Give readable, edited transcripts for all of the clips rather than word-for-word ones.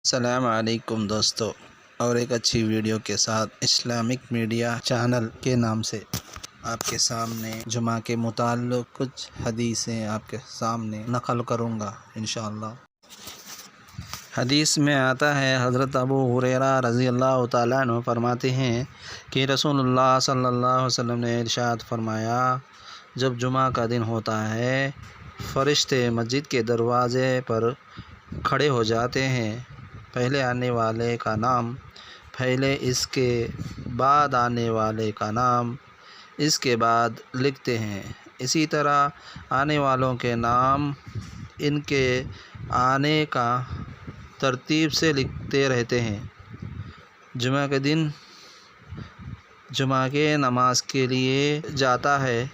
السلام علیکم دوستو، اور ایک اچھی ویڈیو کے ساتھ اسلامک میڈیا چینل کے نام سے آپ کے سامنے جمعہ کے متعلق کچھ حدیثیں آپ کے سامنے نقل کروں گا انشاءاللہ۔ حدیث میں آتا ہے، حضرت ابو ہریرہ رضی اللہ تعالیٰ عنہ فرماتے ہیں کہ رسول اللہ صلی اللہ علیہ وسلم نے ارشاد فرمایا، جب جمعہ کا دن ہوتا ہے فرشتے مسجد کے دروازے پر کھڑے ہو جاتے ہیں، پہلے آنے والے کا نام پہلے، اس کے بعد آنے والے کا نام اس کے بعد لکھتے ہیں، اسی طرح آنے والوں کے نام ان کے آنے کا ترتیب سے لکھتے رہتے ہیں۔ جمعہ کے دن جمعہ کے نماز کے لیے جاتا ہے،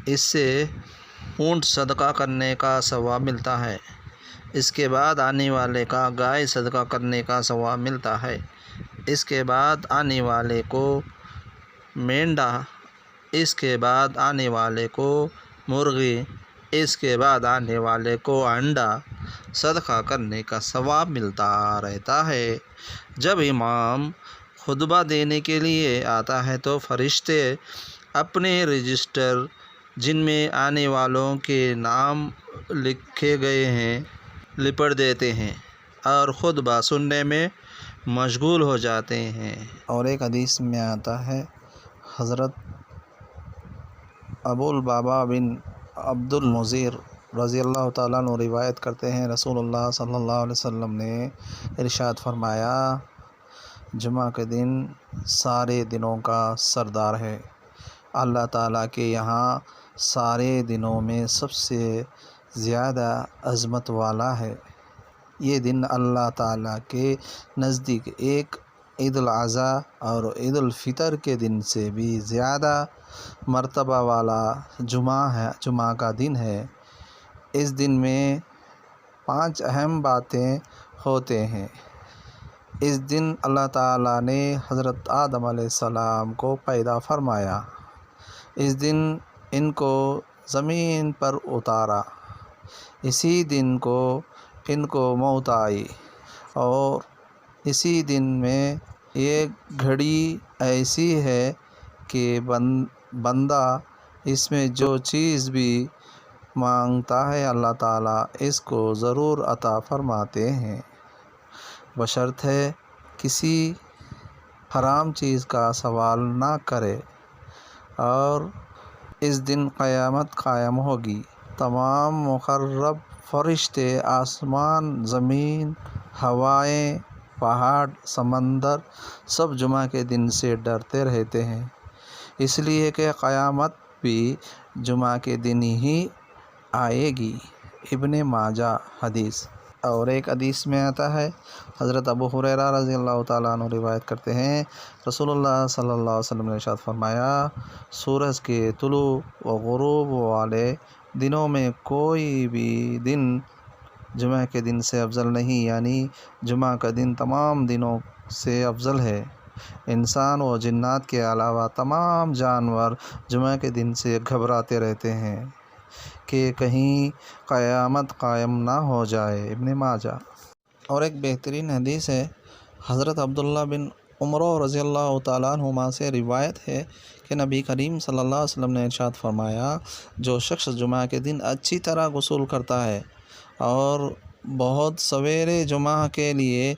اس سے اونٹ صدقہ کرنے کا ثواب ملتا ہے، اس کے بعد آنے والے کا گائے صدقہ کرنے کا ثواب ملتا ہے، اس کے بعد آنے والے کو مینڈا، اس کے بعد آنے والے کو مرغی، اس کے بعد آنے والے کو انڈا صدقہ کرنے کا ثواب ملتا رہتا ہے۔ جب امام خطبہ دینے کے لیے آتا ہے تو فرشتے اپنے رجسٹر جن میں آنے والوں کے نام لکھے گئے ہیں لپٹ دیتے ہیں اور خطبہ سننے میں مشغول ہو جاتے ہیں۔ اور ایک حدیث میں آتا ہے، حضرت ابو لبابہ بن عبد المزیر رضی اللہ تعالیٰ عنہ روایت کرتے ہیں، رسول اللہ صلی اللہ علیہ وسلم نے ارشاد فرمایا، جمعہ کے دن سارے دنوں کا سردار ہے، اللہ تعالیٰ کے یہاں سارے دنوں میں سب سے زیادہ عظمت والا ہے۔ یہ دن اللہ تعالیٰ کے نزدیک ایک عید الاضحیٰ اور عید الفطر کے دن سے بھی زیادہ مرتبہ والا جمعہ کا دن ہے۔ اس دن میں 5 اہم باتیں ہوتے ہیں۔ اس دن اللہ تعالیٰ نے حضرت آدم علیہ السلام کو پیدا فرمایا، اس دن ان کو زمین پر اتارا، اسی دن کو ان کو موت آئی، اور اسی دن میں ایک گھڑی ایسی ہے کہ بندہ اس میں جو چیز بھی مانگتا ہے اللہ تعالیٰ اس کو ضرور عطا فرماتے ہیں، بشرطے کسی حرام چیز کا سوال نہ کرے۔ اور اس دن قیامت قائم ہوگی، تمام مقرب فرشتے، آسمان، زمین، ہوائیں، پہاڑ، سمندر سب جمعہ کے دن سے ڈرتے رہتے ہیں، اس لیے کہ قیامت بھی جمعہ کے دن ہی آئے گی۔ ابن ماجہ حدیث۔ اور ایک حدیث میں آتا ہے، حضرت ابو ہریرہ رضی اللہ تعالیٰ عنہ روایت کرتے ہیں، رسول اللہ صلی اللہ علیہ وسلم نے ارشاد فرمایا، سورج کے طلوع و غروب والے دنوں میں کوئی بھی دن جمعہ کے دن سے افضل نہیں، یعنی جمعہ کا دن تمام دنوں سے افضل ہے۔ انسان و جنات کے علاوہ تمام جانور جمعہ کے دن سے گھبراتے رہتے ہیں کہ کہیں قیامت قائم نہ ہو جائے۔ ابن ماجہ۔ اور ایک بہترین حدیث ہے، حضرت عبداللہ بن عمر رضی اللہ تعالیٰ عنہما سے روایت ہے کہ نبی کریم صلی اللہ علیہ وسلم نے ارشاد فرمایا، جو شخص جمعہ کے دن اچھی طرح غسل کرتا ہے اور بہت سویرے جمعہ کے لیے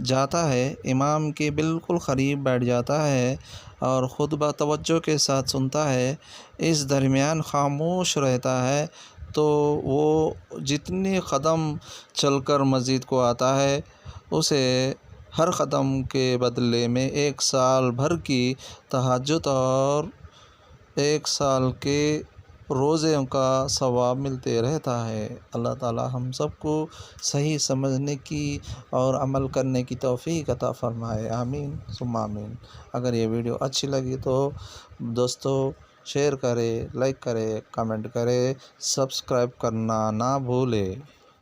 جاتا ہے، امام کے بالکل قریب بیٹھ جاتا ہے اور خطبہ توجہ کے ساتھ سنتا ہے، اس درمیان خاموش رہتا ہے، تو وہ جتنے قدم چل کر مسجد کو آتا ہے، اسے ہر قدم کے بدلے میں 1 سال بھر کی تہجد اور 1 سال کے روزے کا ثواب ملتے رہتا ہے۔ اللہ تعالیٰ ہم سب کو صحیح سمجھنے کی اور عمل کرنے کی توفیق عطا فرمائے، آمین ثم آمین۔ اگر یہ ویڈیو اچھی لگی تو دوستو شیئر کرے، لائک کرے، کمنٹ کرے، سبسکرائب کرنا نہ بھولے۔